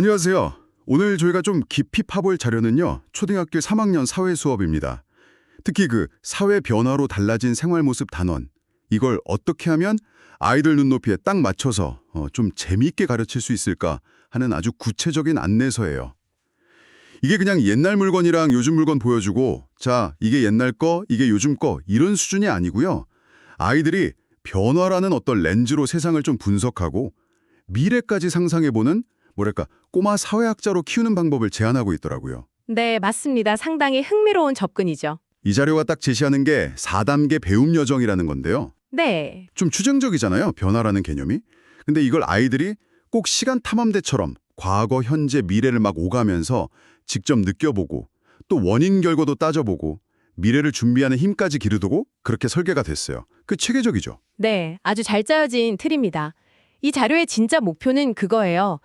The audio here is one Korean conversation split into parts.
안녕하세요. 오늘 저희가 좀 깊이 파볼 자료는요. 초등학교 3학년 사회 수업입니다. 특히 그 사회 변화로 달라진 생활 모습 단원. 이걸 어떻게 하면 아이들 눈높이에 딱 맞춰서 좀 재미있게 가르칠 수 있을까 하는 아주 구체적인 안내서예요. 이게 그냥 옛날 물건이랑 요즘 물건 보여주고 자, 이게 옛날 거, 이게 요즘 거 이런 수준이 아니고요. 아이들이 변화라는 어떤 렌즈로 세상을 좀 분석하고 미래까지 상상해보는 뭐랄까 꼬마 사회학자로 키우는 방법을 제안하고 있더라고요. 네, 맞습니다. 상당히 흥미로운 접근이죠. 이 자료가 딱 제시하는 게 4단계 배움 여정이라는 건데요. 네, 좀 추정적이잖아요, 변화라는 개념이. 근데 이걸 아이들이 꼭 시간 탐험대처럼 과거, 현재, 미래를 막 오가면서 직접 느껴보고 또 원인 결과도 따져보고 미래를 준비하는 힘까지 기르두고 그렇게 설계가 됐어요. 그 체계적이죠. 네, 아주 잘 짜여진 틀입니다. 이 자료의 진짜 목표는 그거예요.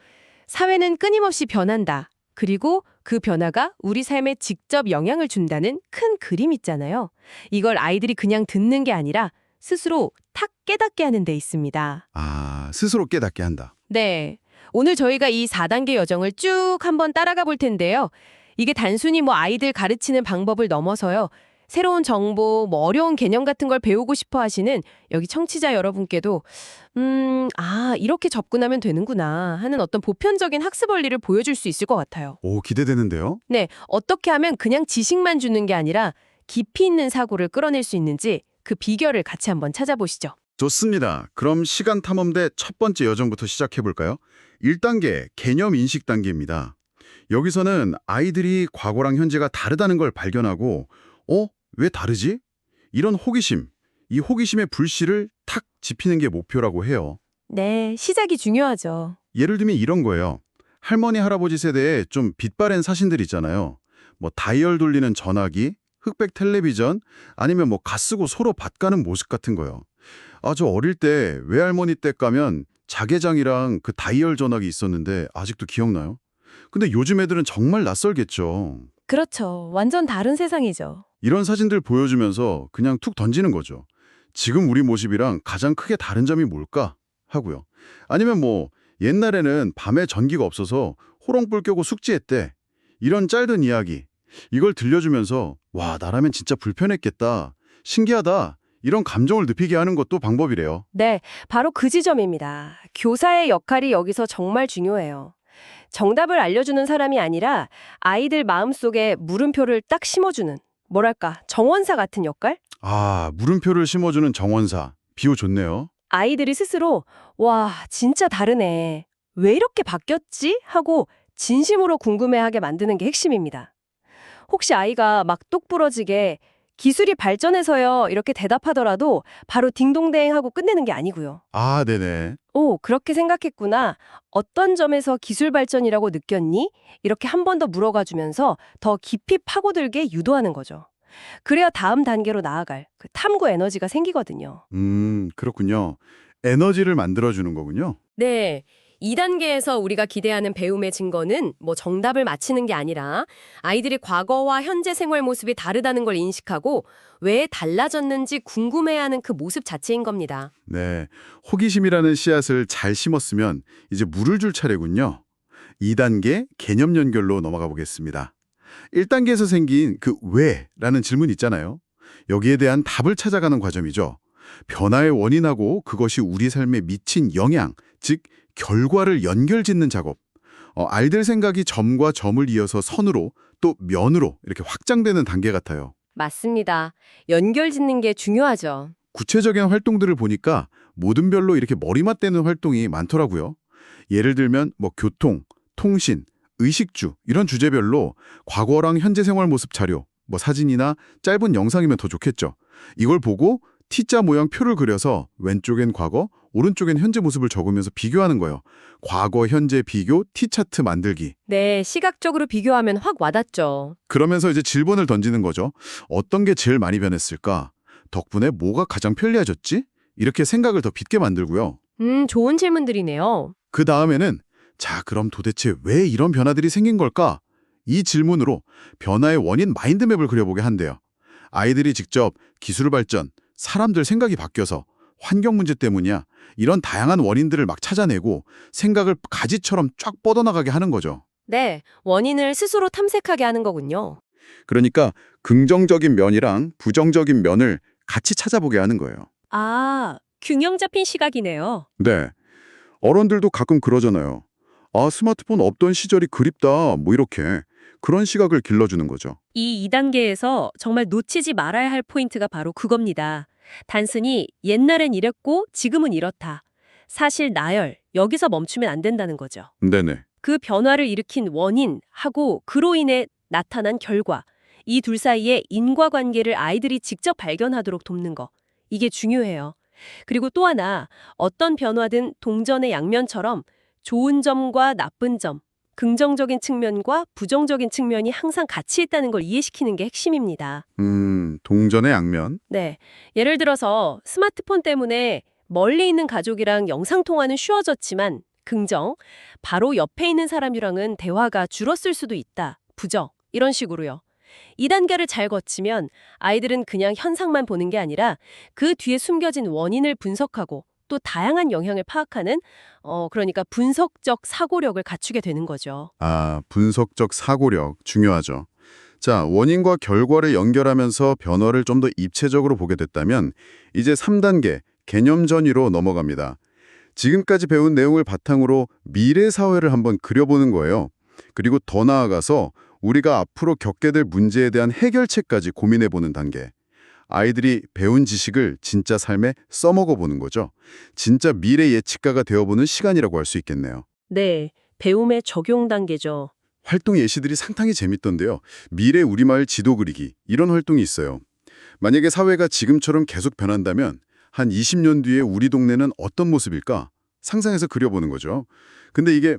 사회는 끊임없이 변한다. 그리고 그 변화가 우리 삶에 직접 영향을 준다는 큰 그림 있잖아요. 이걸 아이들이 그냥 듣는 게 아니라 스스로 탁 깨닫게 하는 데 있습니다. 아, 스스로 깨닫게 한다. 네, 오늘 저희가 이 4단계 여정을 쭉 한번 따라가 볼 텐데요. 이게 단순히 아이들 가르치는 방법을 넘어서요. 새로운 정보, 어려운 개념 같은 걸 배우고 싶어 하시는 여기 청취자 여러분께도 이렇게 접근하면 되는구나 하는 어떤 보편적인 학습 원리를 보여줄 수 있을 것 같아요. 오, 기대되는데요? 네, 어떻게 하면 그냥 지식만 주는 게 아니라 깊이 있는 사고를 끌어낼 수 있는지 그 비결을 같이 한번 찾아보시죠. 좋습니다. 그럼 시간 탐험대 첫 번째 여정부터 시작해 볼까요? 1단계, 개념 인식 단계입니다. 여기서는 아이들이 과거랑 현재가 다르다는 걸 발견하고 왜 다르지? 이런 호기심, 이 호기심의 불씨를 탁 지피는 게 목표라고 해요. 네, 시작이 중요하죠. 예를 들면 이런 거예요. 할머니, 할아버지 세대에 좀 빛바랜 사진들 있잖아요. 다이얼 돌리는 전화기, 흑백 텔레비전, 아니면 가 쓰고 서로 밭 가는 모습 같은 거요. 아, 저 어릴 때 외할머니 댁 가면 자개장이랑 그 다이얼 전화기 있었는데 아직도 기억나요? 근데 요즘 애들은 정말 낯설겠죠. 그렇죠. 완전 다른 세상이죠. 이런 사진들 보여주면서 그냥 툭 던지는 거죠. 지금 우리 모습이랑 가장 크게 다른 점이 뭘까? 하고요. 아니면 옛날에는 밤에 전기가 없어서 호롱불 켜고 숙제했대. 이런 짧은 이야기. 이걸 들려주면서 와, 나라면 진짜 불편했겠다. 신기하다. 이런 감정을 느끼게 하는 것도 방법이래요. 네, 바로 그 지점입니다. 교사의 역할이 여기서 정말 중요해요. 정답을 알려주는 사람이 아니라 아이들 마음속에 물음표를 딱 심어주는, 뭐랄까, 정원사 같은 역할? 아, 물음표를 심어주는 정원사. 비유 좋네요. 아이들이 스스로 와, 진짜 다르네. 왜 이렇게 바뀌었지? 하고 진심으로 궁금해하게 만드는 게 핵심입니다. 혹시 아이가 막 똑부러지게 기술이 발전해서요 이렇게 대답하더라도 바로 딩동댕 하고 끝내는 게 아니고요. 아, 네네. 오, 그렇게 생각했구나. 어떤 점에서 기술 발전이라고 느꼈니? 이렇게 한 번 더 물어가 주면서 더 깊이 파고들게 유도하는 거죠. 그래야 다음 단계로 나아갈 그 탐구 에너지가 생기거든요. 그렇군요. 에너지를 만들어주는 거군요. 네. 2단계에서 우리가 기대하는 배움의 증거는 정답을 맞히는 게 아니라 아이들이 과거와 현재 생활 모습이 다르다는 걸 인식하고 왜 달라졌는지 궁금해하는 그 모습 자체인 겁니다. 네, 호기심이라는 씨앗을 잘 심었으면 이제 물을 줄 차례군요. 2단계 개념 연결로 넘어가 보겠습니다. 1단계에서 생긴 그 왜라는 질문 있잖아요. 여기에 대한 답을 찾아가는 과정이죠. 변화의 원인하고 그것이 우리 삶에 미친 영향, 즉 결과를 연결짓는 작업. 알들 생각이 점과 점을 이어서 선으로 또 면으로 이렇게 확장되는 단계 같아요. 맞습니다. 연결 짓는 게 중요하죠. 구체적인 활동들을 보니까 모든 별로 이렇게 머리맡대는 활동이 많더라고요. 예를 들면 교통, 통신, 의식주 이런 주제별로 과거랑 현재 생활 모습 자료, 사진이나 짧은 영상이면 더 좋겠죠. 이걸 보고 T자 모양 표를 그려서 왼쪽엔 과거, 오른쪽엔 현재 모습을 적으면서 비교하는 거예요. 과거, 현재 비교, T차트 만들기. 네, 시각적으로 비교하면 확 와닿죠. 그러면서 이제 질문을 던지는 거죠. 어떤 게 제일 많이 변했을까? 덕분에 뭐가 가장 편리해졌지? 이렇게 생각을 더 깊게 만들고요. 좋은 질문들이네요. 그 다음에는 자, 그럼 도대체 왜 이런 변화들이 생긴 걸까? 이 질문으로 변화의 원인 마인드맵을 그려보게 한대요. 아이들이 직접 기술 발전, 사람들 생각이 바뀌어서 환경 문제 때문이야. 이런 다양한 원인들을 막 찾아내고 생각을 가지처럼 쫙 뻗어나가게 하는 거죠. 네, 원인을 스스로 탐색하게 하는 거군요. 그러니까 긍정적인 면이랑 부정적인 면을 같이 찾아보게 하는 거예요. 아, 균형 잡힌 시각이네요. 네. 어른들도 가끔 그러잖아요. 아, 스마트폰 없던 시절이 그립다. 뭐 이렇게. 그런 시각을 길러주는 거죠. 이 2단계에서 정말 놓치지 말아야 할 포인트가 바로 그겁니다. 단순히 옛날엔 이랬고 지금은 이렇다. 사실 나열, 여기서 멈추면 안 된다는 거죠. 네네. 그 변화를 일으킨 원인하고 그로 인해 나타난 결과, 이 둘 사이의 인과관계를 아이들이 직접 발견하도록 돕는 거. 이게 중요해요. 그리고 또 하나, 어떤 변화든 동전의 양면처럼 좋은 점과 나쁜 점, 긍정적인 측면과 부정적인 측면이 항상 같이 있다는 걸 이해시키는 게 핵심입니다. 동전의 양면. 네. 예를 들어서 스마트폰 때문에 멀리 있는 가족이랑 영상통화는 쉬워졌지만 긍정, 바로 옆에 있는 사람이랑은 대화가 줄었을 수도 있다. 부정, 이런 식으로요. 이 단계를 잘 거치면 아이들은 그냥 현상만 보는 게 아니라 그 뒤에 숨겨진 원인을 분석하고 또 다양한 영향을 파악하는 그러니까 분석적 사고력을 갖추게 되는 거죠. 아, 분석적 사고력 중요하죠. 자, 원인과 결과를 연결하면서 변화를 좀 더 입체적으로 보게 됐다면 이제 3단계 개념 전이로 넘어갑니다. 지금까지 배운 내용을 바탕으로 미래 사회를 한번 그려보는 거예요. 그리고 더 나아가서 우리가 앞으로 겪게 될 문제에 대한 해결책까지 고민해보는 단계. 아이들이 배운 지식을 진짜 삶에 써먹어보는 거죠. 진짜 미래 예측가가 되어보는 시간이라고 할 수 있겠네요. 네, 배움의 적용 단계죠. 활동 예시들이 상당히 재밌던데요. 미래 우리마을 지도 그리기 이런 활동이 있어요. 만약에 사회가 지금처럼 계속 변한다면 한 20년 뒤에 우리 동네는 어떤 모습일까? 상상해서 그려보는 거죠. 근데 이게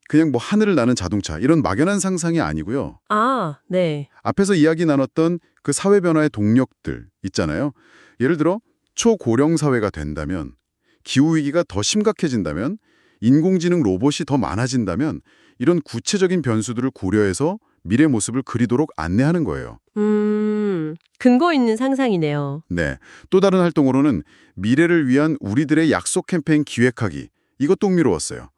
그냥 뭐 하늘을 나는 자동차 이런 막연한 상상이 아니고요. 아, 네. 앞에서 이야기 나눴던 그 사회 변화의 동력들 있잖아요. 예를 들어 초고령 사회가 된다면, 기후위기가 더 심각해진다면, 인공지능 로봇이 더 많아진다면 이런 구체적인 변수들을 고려해서 미래 모습을 그리도록 안내하는 거예요. 근거 있는 상상이네요. 네. 또 다른 활동으로는 미래를 위한 우리들의 약속 캠페인 기획하기. 이것도 흥미로웠어요.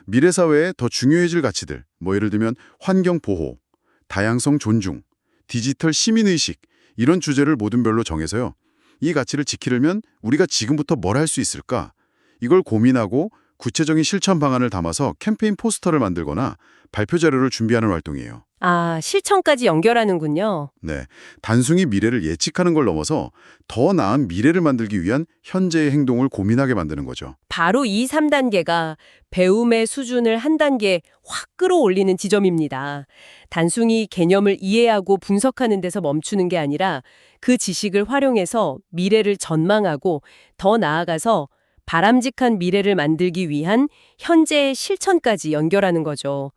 미래 사회에 더 중요해질 가치들, 뭐 예를 들면 환경 보호, 다양성 존중, 디지털 시민의식 이런 주제를 모든별로 정해서요. 이 가치를 지키려면 우리가 지금부터 뭘 할 수 있을까? 이걸 고민하고 구체적인 실천 방안을 담아서 캠페인 포스터를 만들거나 발표 자료를 준비하는 활동이에요. 아, 실천까지 연결하는군요. 네, 단순히 미래를 예측하는 걸 넘어서 더 나은 미래를 만들기 위한 현재의 행동을 고민하게 만드는 거죠. 바로 이 3단계가 배움의 수준을 한 단계 확 끌어올리는 지점입니다. 단순히 개념을 이해하고 분석하는 데서 멈추는 게 아니라 그 지식을 활용해서 미래를 전망하고 더 나아가서 바람직한 미래를 만들기 위한 현재의 실천까지 연결하는 거죠.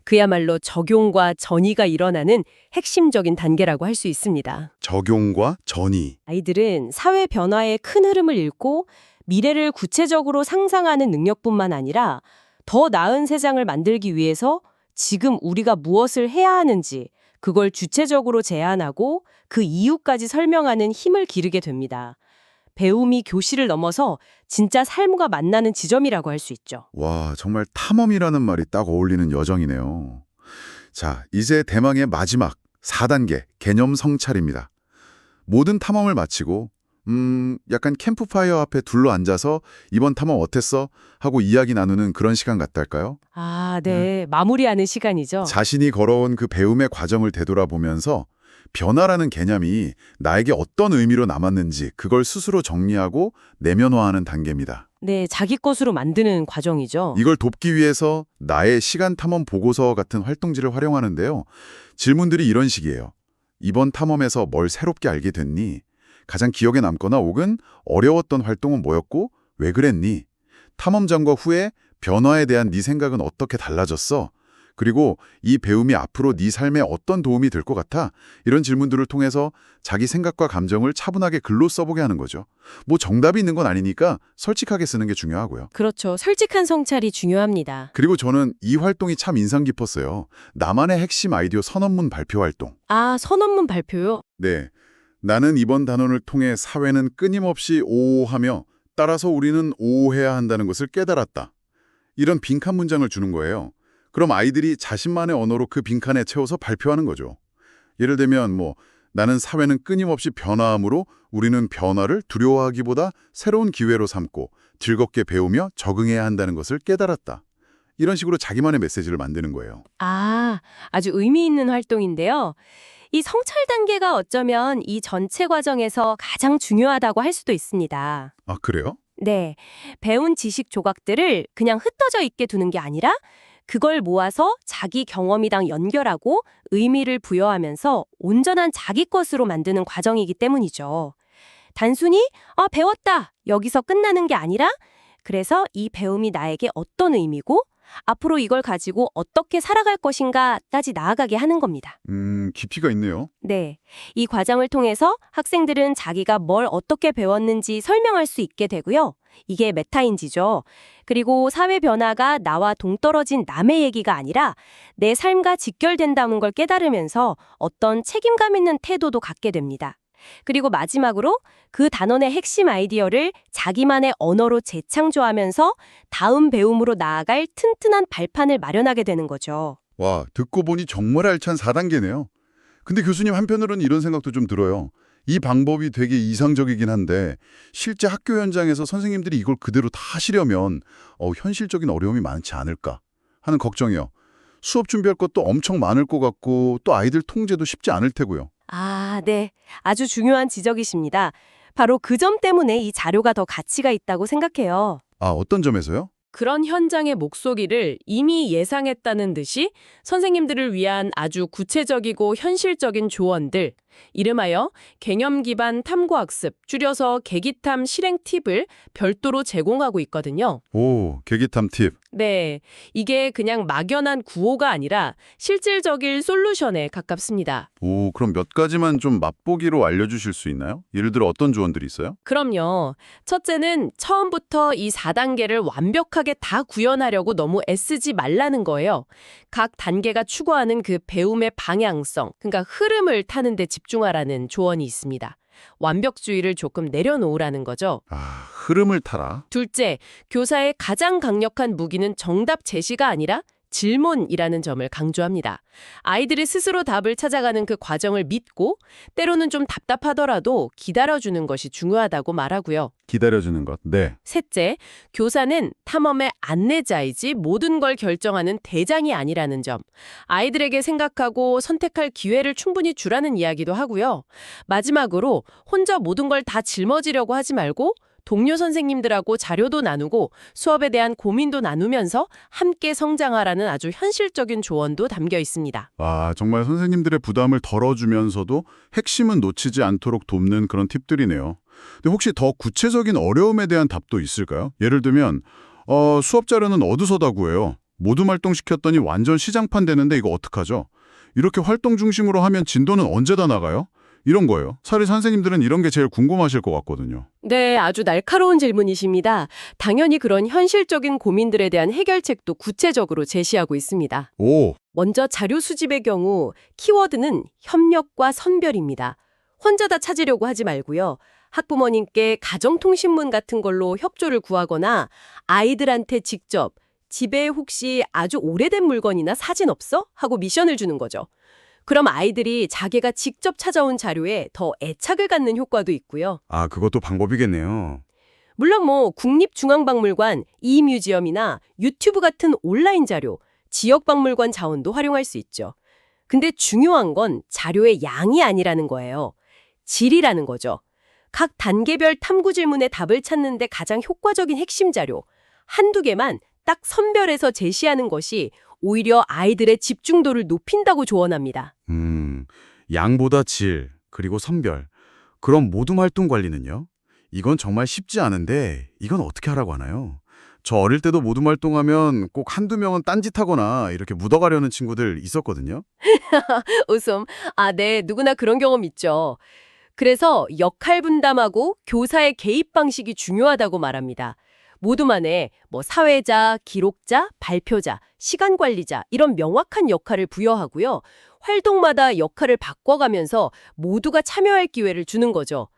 그야말로 적용과 전이가 일어나는 핵심적인 단계라고 할 수 있습니다. 적용과 전이. 아이들은 사회 변화의 큰 흐름을 읽고 미래를 구체적으로 상상하는 능력뿐만 아니라 더 나은 세상을 만들기 위해서 지금 우리가 무엇을 해야 하는지 그걸 주체적으로 제안하고 그 이유까지 설명하는 힘을 기르게 됩니다. 배움이 교실을 넘어서 진짜 삶과 만나는 지점이라고 할 수 있죠. 와, 정말 탐험이라는 말이 딱 어울리는 여정이네요. 자, 이제 대망의 마지막 4단계 개념 성찰입니다. 모든 탐험을 마치고 약간 캠프파이어 앞에 둘러앉아서 이번 탐험 어땠어? 하고 이야기 나누는 그런 시간 같달까요? 아, 네. 마무리하는 시간이죠. 자신이 걸어온 그 배움의 과정을 되돌아보면서 변화라는 개념이 나에게 어떤 의미로 남았는지 그걸 스스로 정리하고 내면화하는 단계입니다. 네, 자기 것으로 만드는 과정이죠. 이걸 돕기 위해서 나의 시간 탐험 보고서 같은 활동지를 활용하는데요. 질문들이 이런 식이에요. 이번 탐험에서 뭘 새롭게 알게 됐니? 가장 기억에 남거나 혹은 어려웠던 활동은 뭐였고 왜 그랬니? 탐험 전과 후에 변화에 대한 네 생각은 어떻게 달라졌어? 그리고 이 배움이 앞으로 네 삶에 어떤 도움이 될 것 같아? 이런 질문들을 통해서 자기 생각과 감정을 차분하게 글로 써보게 하는 거죠. 뭐 정답이 있는 건 아니니까 솔직하게 쓰는 게 중요하고요. 그렇죠. 솔직한 성찰이 중요합니다. 그리고 저는 이 활동이 참 인상 깊었어요. 나만의 핵심 아이디어 선언문 발표 활동. 아, 선언문 발표요? 네. 나는 이번 단원을 통해 사회는 끊임없이 오오하며 따라서 우리는 오해해야 한다는 것을 깨달았다. 이런 빈칸 문장을 주는 거예요. 그럼 아이들이 자신만의 언어로 그 빈칸에 채워서 발표하는 거죠. 예를 들면 나는 사회는 끊임없이 변화하므로 우리는 변화를 두려워하기보다 새로운 기회로 삼고 즐겁게 배우며 적응해야 한다는 것을 깨달았다. 이런 식으로 자기만의 메시지를 만드는 거예요. 아, 아주 의미 있는 활동인데요. 이 성찰 단계가 어쩌면 이 전체 과정에서 가장 중요하다고 할 수도 있습니다. 아, 그래요? 네, 배운 지식 조각들을 그냥 흩어져 있게 두는 게 아니라 그걸 모아서 자기 경험이랑 연결하고 의미를 부여하면서 온전한 자기 것으로 만드는 과정이기 때문이죠. 단순히 배웠다 여기서 끝나는 게 아니라 그래서 이 배움이 나에게 어떤 의미고 앞으로 이걸 가지고 어떻게 살아갈 것인가까지 나아가게 하는 겁니다. 깊이가 있네요. 네, 이 과정을 통해서 학생들은 자기가 뭘 어떻게 배웠는지 설명할 수 있게 되고요. 이게 메타인지죠. 그리고 사회 변화가 나와 동떨어진 남의 얘기가 아니라 내 삶과 직결된다는 걸 깨달으면서 어떤 책임감 있는 태도도 갖게 됩니다. 그리고 마지막으로 그 단원의 핵심 아이디어를 자기만의 언어로 재창조하면서 다음 배움으로 나아갈 튼튼한 발판을 마련하게 되는 거죠. 와, 듣고 보니 정말 알찬 4단계네요. 근데 교수님 한편으로는 이런 생각도 좀 들어요. 이 방법이 되게 이상적이긴 한데 실제 학교 현장에서 선생님들이 이걸 그대로 다 하시려면 현실적인 어려움이 많지 않을까 하는 걱정이요. 수업 준비할 것도 엄청 많을 것 같고 또 아이들 통제도 쉽지 않을 테고요. 아, 네. 아주 중요한 지적이십니다. 바로 그 점 때문에 이 자료가 더 가치가 있다고 생각해요. 아, 어떤 점에서요? 그런 현장의 목소리를 이미 예상했다는 듯이 선생님들을 위한 아주 구체적이고 현실적인 조언들, 이름하여 개념 기반 탐구학습, 줄여서 계기탐 실행 팁을 별도로 제공하고 있거든요. 오, 계기탐 팁. 네, 이게 그냥 막연한 구호가 아니라 실질적인 솔루션에 가깝습니다. 오, 그럼 몇 가지만 좀 맛보기로 알려주실 수 있나요? 예를 들어 어떤 조언들이 있어요? 그럼요. 첫째는 처음부터 이 4단계를 완벽하게 다 구현하려고 너무 애쓰지 말라는 거예요. 각 단계가 추구하는 그 배움의 방향성, 그러니까 흐름을 타는 데 집중하라는 조언이 있습니다. 완벽주의를 조금 내려놓으라는 거죠. 아, 흐름을 타라. 둘째, 교사의 가장 강력한 무기는 정답 제시가 아니라 질문이라는 점을 강조합니다. 아이들이 스스로 답을 찾아가는 그 과정을 믿고 때로는 좀 답답하더라도 기다려주는 것이 중요하다고 말하고요. 기다려주는 것. 네. 셋째, 교사는 탐험의 안내자이지 모든 걸 결정하는 대장이 아니라는 점. 아이들에게 생각하고 선택할 기회를 충분히 주라는 이야기도 하고요. 마지막으로 혼자 모든 걸 다 짊어지려고 하지 말고 동료 선생님들하고 자료도 나누고 수업에 대한 고민도 나누면서 함께 성장하라는 아주 현실적인 조언도 담겨 있습니다. 아, 정말 선생님들의 부담을 덜어주면서도 핵심은 놓치지 않도록 돕는 그런 팁들이네요. 근데 혹시 더 구체적인 어려움에 대한 답도 있을까요? 예를 들면 수업 자료는 어디서 다 구해요? 모두 활동시켰더니 완전 시장판 되는데 이거 어떡하죠? 이렇게 활동 중심으로 하면 진도는 언제 다 나가요? 이런 거예요. 사실 선생님들은 이런 게 제일 궁금하실 것 같거든요. 네, 아주 날카로운 질문이십니다. 당연히 그런 현실적인 고민들에 대한 해결책도 구체적으로 제시하고 있습니다. 오, 먼저 자료 수집의 경우 키워드는 협력과 선별입니다. 혼자 다 찾으려고 하지 말고요. 학부모님께 가정통신문 같은 걸로 협조를 구하거나 아이들한테 직접 집에 혹시 아주 오래된 물건이나 사진 없어? 하고 미션을 주는 거죠. 그럼 아이들이 자기가 직접 찾아온 자료에 더 애착을 갖는 효과도 있고요. 아, 그것도 방법이겠네요. 물론 국립중앙박물관, 이뮤지엄이나 유튜브 같은 온라인 자료, 지역박물관 자원도 활용할 수 있죠. 근데 중요한 건 자료의 양이 아니라는 거예요. 질이라는 거죠. 각 단계별 탐구 질문의 답을 찾는데 가장 효과적인 핵심 자료, 한두 개만 딱 선별해서 제시하는 것이 오히려 아이들의 집중도를 높인다고 조언합니다. 양보다 질, 그리고 선별. 그럼 모둠 활동 관리는요? 이건 정말 쉽지 않은데 이건 어떻게 하라고 하나요? 저 어릴 때도 모둠 활동하면 꼭 한두 명은 딴짓하거나 이렇게 묻어가려는 친구들 있었거든요. 웃음. 아, 네. 누구나 그런 경험 있죠. 그래서 역할 분담하고 교사의 개입 방식이 중요하다고 말합니다. 모두만의 사회자, 기록자, 발표자, 시간 관리자 이런 명확한 역할을 부여하고요. 활동마다 역할을 바꿔가면서 모두가 참여할 기회를 주는 거죠.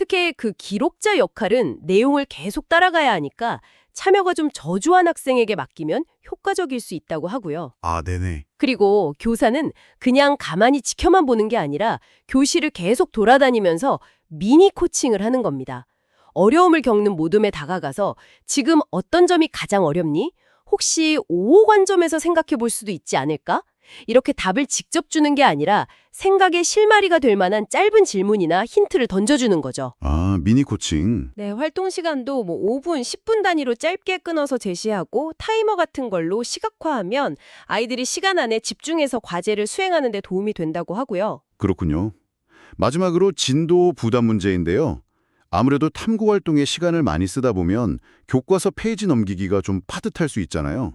특히 그 기록자 역할은 내용을 계속 따라가야 하니까 참여가 좀 저조한 학생에게 맡기면 효과적일 수 있다고 하고요. 아, 네네. 그리고 교사는 그냥 가만히 지켜만 보는 게 아니라 교실을 계속 돌아다니면서 미니 코칭을 하는 겁니다. 어려움을 겪는 모둠에 다가가서 지금 어떤 점이 가장 어렵니? 혹시 5호 관점에서 생각해 볼 수도 있지 않을까? 이렇게 답을 직접 주는 게 아니라 생각의 실마리가 될 만한 짧은 질문이나 힌트를 던져주는 거죠. 아, 미니 코칭. 네, 활동 시간도 5분, 10분 단위로 짧게 끊어서 제시하고 타이머 같은 걸로 시각화하면 아이들이 시간 안에 집중해서 과제를 수행하는 데 도움이 된다고 하고요. 그렇군요. 마지막으로 진도 부담 문제인데요. 아무래도 탐구 활동에 시간을 많이 쓰다 보면 교과서 페이지 넘기기가 좀 파듯할 수 있잖아요.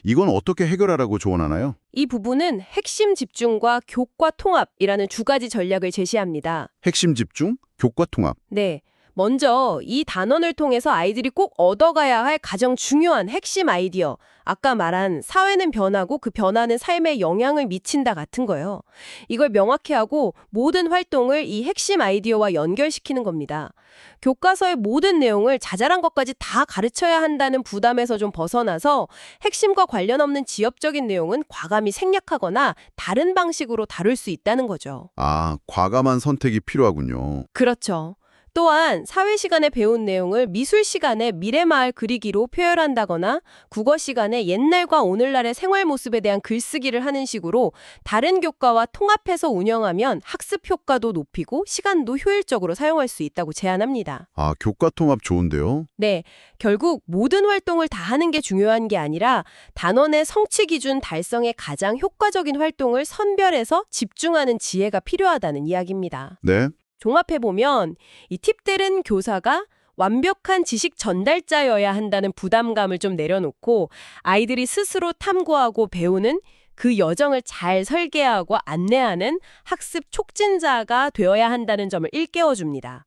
이건 어떻게 해결하라고 조언하나요? 이 부분은 핵심 집중과 교과 통합이라는 두 가지 전략을 제시합니다. 핵심 집중, 교과 통합. 네. 먼저 이 단원을 통해서 아이들이 꼭 얻어가야 할 가장 중요한 핵심 아이디어, 아까 말한 사회는 변하고 그 변화는 삶에 영향을 미친다 같은 거예요. 이걸 명확히 하고 모든 활동을 이 핵심 아이디어와 연결시키는 겁니다. 교과서의 모든 내용을 자잘한 것까지 다 가르쳐야 한다는 부담에서 좀 벗어나서 핵심과 관련 없는 지엽적인 내용은 과감히 생략하거나 다른 방식으로 다룰 수 있다는 거죠. 아, 과감한 선택이 필요하군요. 그렇죠. 또한 사회 시간에 배운 내용을 미술 시간에 미래마을 그리기로 표현한다거나 국어 시간에 옛날과 오늘날의 생활 모습에 대한 글쓰기를 하는 식으로 다른 교과와 통합해서 운영하면 학습 효과도 높이고 시간도 효율적으로 사용할 수 있다고 제안합니다. 아, 교과 통합 좋은데요? 네, 결국 모든 활동을 다 하는 게 중요한 게 아니라 단원의 성취 기준 달성에 가장 효과적인 활동을 선별해서 집중하는 지혜가 필요하다는 이야기입니다. 네. 종합해보면 이 팁들은 교사가 완벽한 지식 전달자여야 한다는 부담감을 좀 내려놓고 아이들이 스스로 탐구하고 배우는 그 여정을 잘 설계하고 안내하는 학습 촉진자가 되어야 한다는 점을 일깨워줍니다.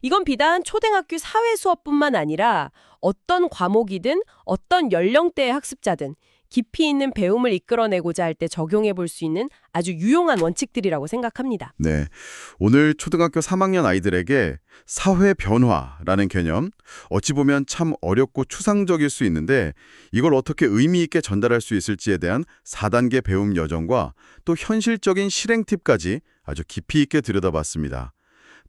이건 비단 초등학교 사회 수업뿐만 아니라 어떤 과목이든 어떤 연령대의 학습자든 깊이 있는 배움을 이끌어내고자 할 때 적용해 볼 수 있는 아주 유용한 원칙들이라고 생각합니다. 네. 오늘 초등학교 3학년 아이들에게 사회 변화라는 개념, 어찌 보면 참 어렵고 추상적일 수 있는데 이걸 어떻게 의미 있게 전달할 수 있을지에 대한 4단계 배움 여정과 또 현실적인 실행 팁까지 아주 깊이 있게 들여다봤습니다.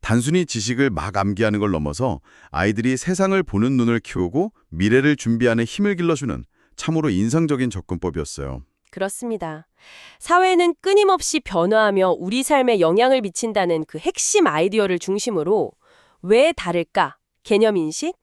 단순히 지식을 막 암기하는 걸 넘어서 아이들이 세상을 보는 눈을 키우고 미래를 준비하는 힘을 길러주는 참으로 인상적인 접근법이었어요. 그렇습니다. 사회는 끊임없이 변화하며 우리 삶에 영향을 미친다는 그 핵심 아이디어를 중심으로 왜 다를까? 개념 인식?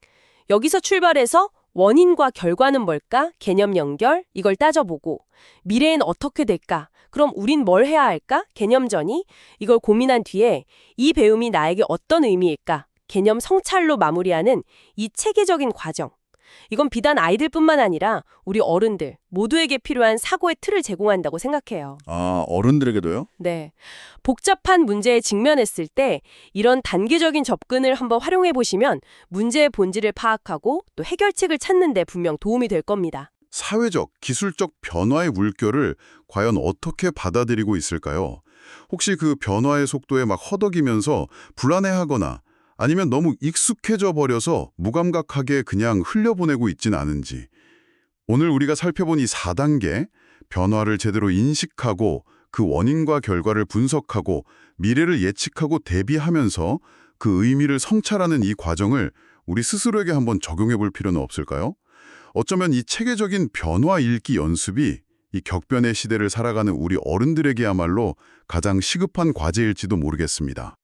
여기서 출발해서 원인과 결과는 뭘까? 개념 연결? 이걸 따져보고 미래엔 어떻게 될까? 그럼 우린 뭘 해야 할까? 개념 전이? 이걸 고민한 뒤에 이 배움이 나에게 어떤 의미일까? 개념 성찰로 마무리하는 이 체계적인 과정. 이건 비단 아이들뿐만 아니라 우리 어른들 모두에게 필요한 사고의 틀을 제공한다고 생각해요. 아, 어른들에게도요? 네. 복잡한 문제에 직면했을 때 이런 단계적인 접근을 한번 활용해 보시면 문제의 본질을 파악하고 또 해결책을 찾는 데 분명 도움이 될 겁니다. 사회적, 기술적 변화의 물결을 과연 어떻게 받아들이고 있을까요? 혹시 그 변화의 속도에 막 허덕이면서 불안해하거나 아니면 너무 익숙해져 버려서 무감각하게 그냥 흘려보내고 있진 않은지. 오늘 우리가 살펴본 이 4단계, 변화를 제대로 인식하고 그 원인과 결과를 분석하고 미래를 예측하고 대비하면서 그 의미를 성찰하는 이 과정을 우리 스스로에게 한번 적용해 볼 필요는 없을까요? 어쩌면 이 체계적인 변화 읽기 연습이 이 격변의 시대를 살아가는 우리 어른들에게야말로 가장 시급한 과제일지도 모르겠습니다.